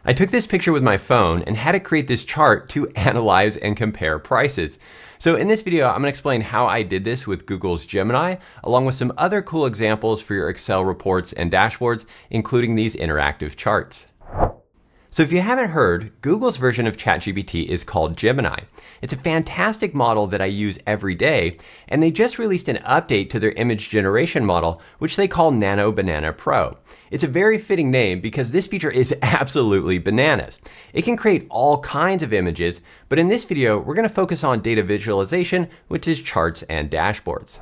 I took this picture with my phone and had it create this chart to analyze and compare prices. So in this video, I'm going to explain how I did this with Google's Gemini, along with some other cool examples for your Excel reports and dashboards, including these interactive charts. So if you haven't heard, Google's version of ChatGPT is called Gemini. It's a fantastic model that I use every day, and they just released an update to their image generation model, which they call Nano Banana Pro. It's a very fitting name because this feature is absolutely bananas. It can create all kinds of images, but in this video, we're going to focus on data visualization, which is charts and dashboards.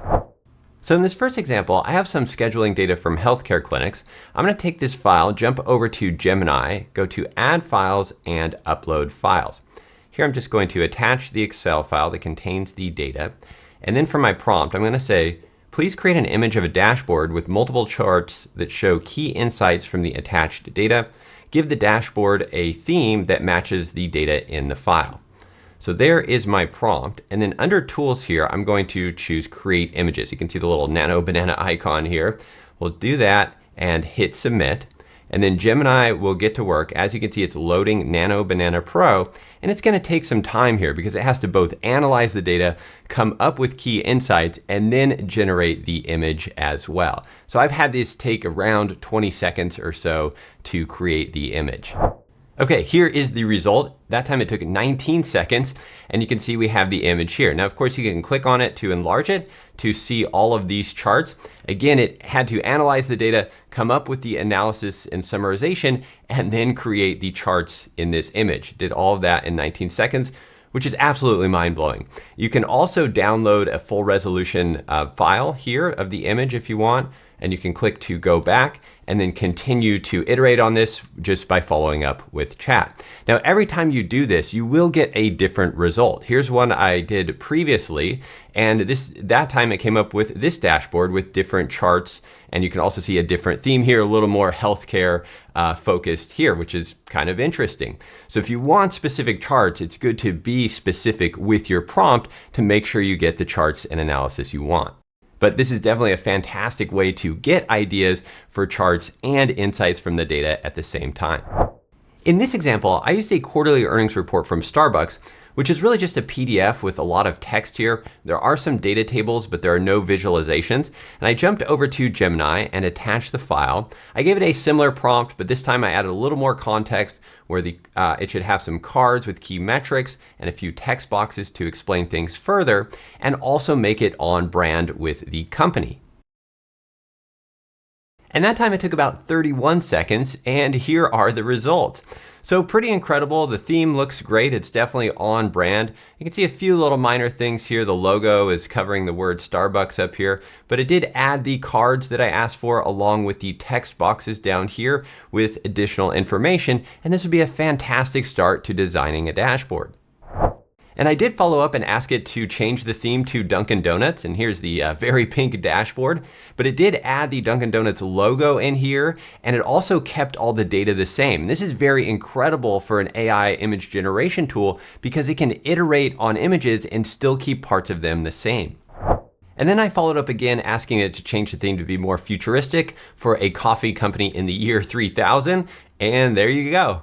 So in this first example, I have some scheduling data from healthcare clinics. I'm going to take this file, jump over to Gemini, go to Add Files and Upload Files. Here I'm just going to attach the Excel file that contains the data. And then for my prompt, I'm going to say, please create an image of a dashboard with multiple charts that show key insights from the attached data. Give the dashboard a theme that matches the data in the file. So there is my prompt, and then under Tools here, I'm going to choose Create Images. You can see the little Nano Banana icon here. We'll do that and hit Submit, and then Gemini will get to work. As you can see, it's loading Nano Banana Pro, and it's going to take some time here because it has to both analyze the data, come up with key insights, and then generate the image as well. So I've had this take around 20 seconds or so to create the image. Okay, here is the result. That time it took 19 seconds, and you can see we have the image here. Now, of course, you can click on it to enlarge it to see all of these charts. Again, it had to analyze the data, come up with the analysis and summarization, and then create the charts in this image. Did all of that in 19 seconds, which is absolutely mind-blowing. You can also download a full resolution file here of the image if you want, and you can click to go back and then continue to iterate on this just by following up with chat. Now, every time you do this, you will get a different result. Here's one I did previously, and that time it came up with this dashboard with different charts, and you can also see a different theme here, a little more healthcare focused here, which is kind of interesting. So if you want specific charts, it's good to be specific with your prompt to make sure you get the charts and analysis you want. But this is definitely a fantastic way to get ideas for charts and insights from the data at the same time. In this example, I used a quarterly earnings report from Starbucks, which is really just a PDF with a lot of text here. There are some data tables, but there are no visualizations. And I jumped over to Gemini and attached the file. I gave it a similar prompt, but this time I added a little more context where it should have some cards with key metrics and a few text boxes to explain things further, and also make it on brand with the company. And that time it took about 31 seconds, and here are the results. So pretty incredible. The theme looks great. It's definitely on brand. You can see a few little minor things here. The logo is covering the word Starbucks up here, but it did add the cards that I asked for along with the text boxes down here with additional information. And this would be a fantastic start to designing a dashboard. And I did follow up and ask it to change the theme to Dunkin' Donuts, and here's the very pink dashboard, but it did add the Dunkin' Donuts logo in here, and it also kept all the data the same. This is very incredible for an AI image generation tool because it can iterate on images and still keep parts of them the same. And then I followed up again asking it to change the theme to be more futuristic for a coffee company in the year 3000, and there you go.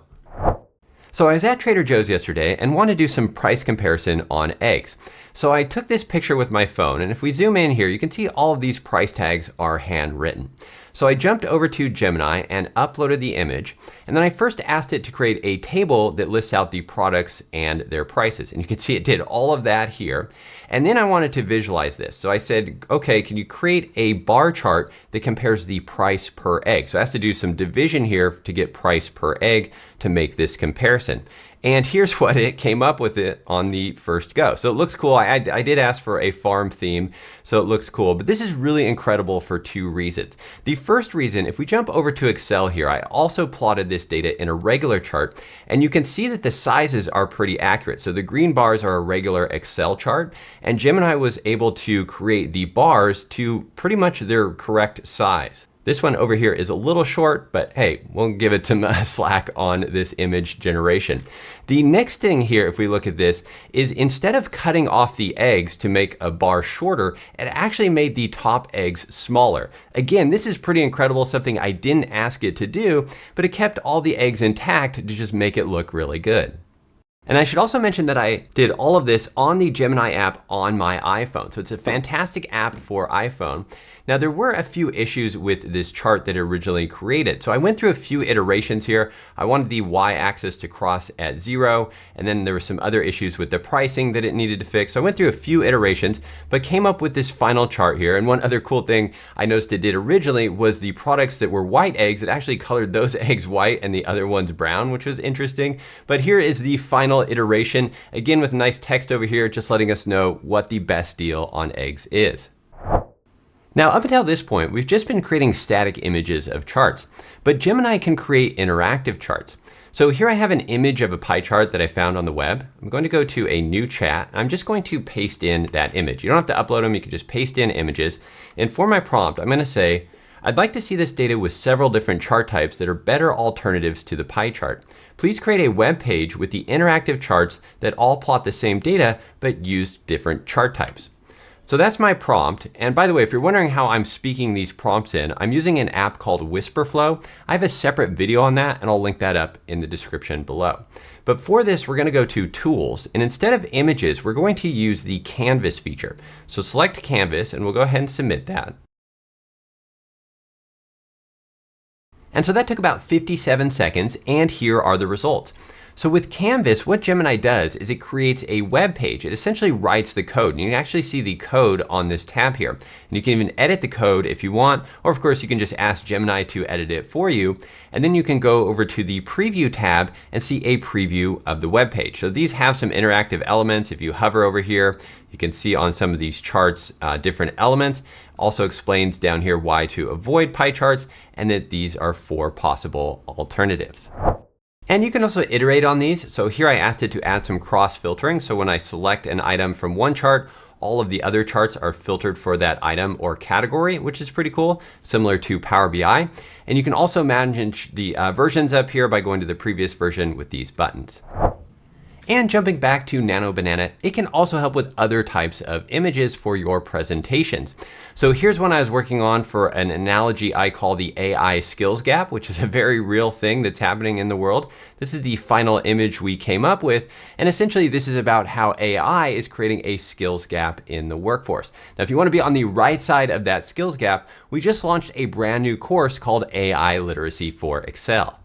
So I was at Trader Joe's yesterday and wanted to do some price comparison on eggs. So I took this picture with my phone, and if we zoom in here, you can see all of these price tags are handwritten. So I jumped over to Gemini and uploaded the image, and then I first asked it to create a table that lists out the products and their prices. And you can see it did all of that here. And then I wanted to visualize this. So I said, okay, can you create a bar chart that compares the price per egg? So it has to do some division here to get price per egg to make this comparison. And here's what it came up with it on the first go. So it looks cool. I did ask for a farm theme, so it looks cool. But this is really incredible for two reasons. The first reason, if we jump over to Excel here, I also plotted this data in a regular chart, and you can see that the sizes are pretty accurate. So the green bars are a regular Excel chart, and Gemini was able to create the bars to pretty much their correct size. This one over here is a little short, but hey, we'll give it some slack on this image generation. The next thing here, if we look at this, is instead of cutting off the eggs to make a bar shorter, it actually made the top eggs smaller. Again, this is pretty incredible, something I didn't ask it to do, but it kept all the eggs intact to just make it look really good. And I should also mention that I did all of this on the Gemini app on my iPhone. So it's a fantastic app for iPhone. Now there were a few issues with this chart that it originally created. So I went through a few iterations here. I wanted the y-axis to cross at 0, and then there were some other issues with the pricing that it needed to fix. So I went through a few iterations, but came up with this final chart here. And one other cool thing I noticed it did originally was the products that were white eggs, it actually colored those eggs white and the other ones brown, which was interesting. But here is the final iteration, again with nice text over here, just letting us know what the best deal on eggs is. Now, up until this point, we've just been creating static images of charts, but Gemini can create interactive charts. So here I have an image of a pie chart that I found on the web. I'm going to go to a new chat. I'm just going to paste in that image. You don't have to upload them, you can just paste in images. And for my prompt, I'm gonna say, I'd like to see this data with several different chart types that are better alternatives to the pie chart. Please create a web page with the interactive charts that all plot the same data, but use different chart types. So that's my prompt. And by the way, if you're wondering how I'm speaking these prompts in, I'm using an app called Wispr Flow. I have a separate video on that, and I'll link that up in the description below. But for this, we're gonna go to Tools, and instead of images, we're going to use the Canvas feature. So select Canvas, and we'll go ahead and submit that. And so that took about 57 seconds, and here are the results. So with Canvas, what Gemini does is it creates a web page. It essentially writes the code. And you can actually see the code on this tab here. And you can even edit the code if you want, or of course you can just ask Gemini to edit it for you. And then you can go over to the preview tab and see a preview of the web page. So these have some interactive elements. If you hover over here, you can see on some of these charts different elements. Also explains down here why to avoid pie charts and that these are 4 possible alternatives. And you can also iterate on these. So here I asked it to add some cross filtering. So when I select an item from one chart, all of the other charts are filtered for that item or category, which is pretty cool, similar to Power BI. And you can also manage the versions up here by going to the previous version with these buttons. And jumping back to Nano Banana, it can also help with other types of images for your presentations. So here's one I was working on for an analogy I call the AI skills gap, which is a very real thing that's happening in the world. This is the final image we came up with. And essentially this is about how AI is creating a skills gap in the workforce. Now, if you want to be on the right side of that skills gap, we just launched a brand new course called AI Literacy for Excel.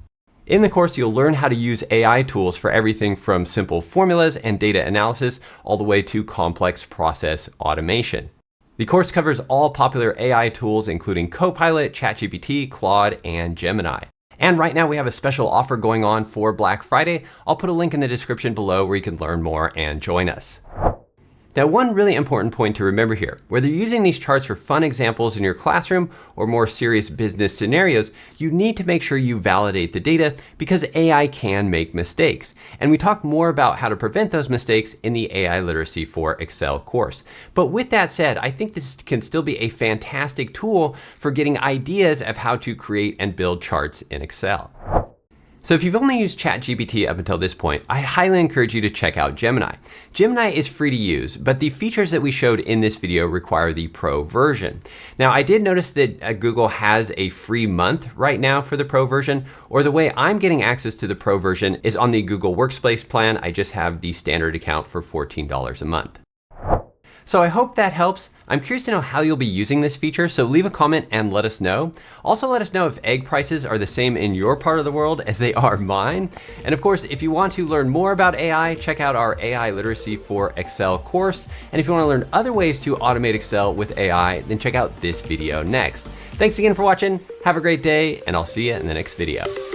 In the course, you'll learn how to use AI tools for everything from simple formulas and data analysis all the way to complex process automation. The course covers all popular AI tools, including Copilot, ChatGPT, Claude, and Gemini. And right now we have a special offer going on for Black Friday. I'll put a link in the description below where you can learn more and join us. Now, one really important point to remember here, whether you're using these charts for fun examples in your classroom or more serious business scenarios, you need to make sure you validate the data because AI can make mistakes. And we talk more about how to prevent those mistakes in the AI Literacy for Excel course. But with that said, I think this can still be a fantastic tool for getting ideas of how to create and build charts in Excel. So if you've only used ChatGPT up until this point, I highly encourage you to check out Gemini. Gemini is free to use, but the features that we showed in this video require the Pro version. Now, I did notice that Google has a free month right now for the Pro version, or the way I'm getting access to the Pro version is on the Google Workspace plan. I just have the standard account for $14 a month. So I hope that helps. I'm curious to know how you'll be using this feature, so leave a comment and let us know. Also let us know if egg prices are the same in your part of the world as they are mine. And of course, if you want to learn more about AI, check out our AI Literacy for Excel course. And if you want to learn other ways to automate Excel with AI, then check out this video next. Thanks again for watching, have a great day, and I'll see you in the next video.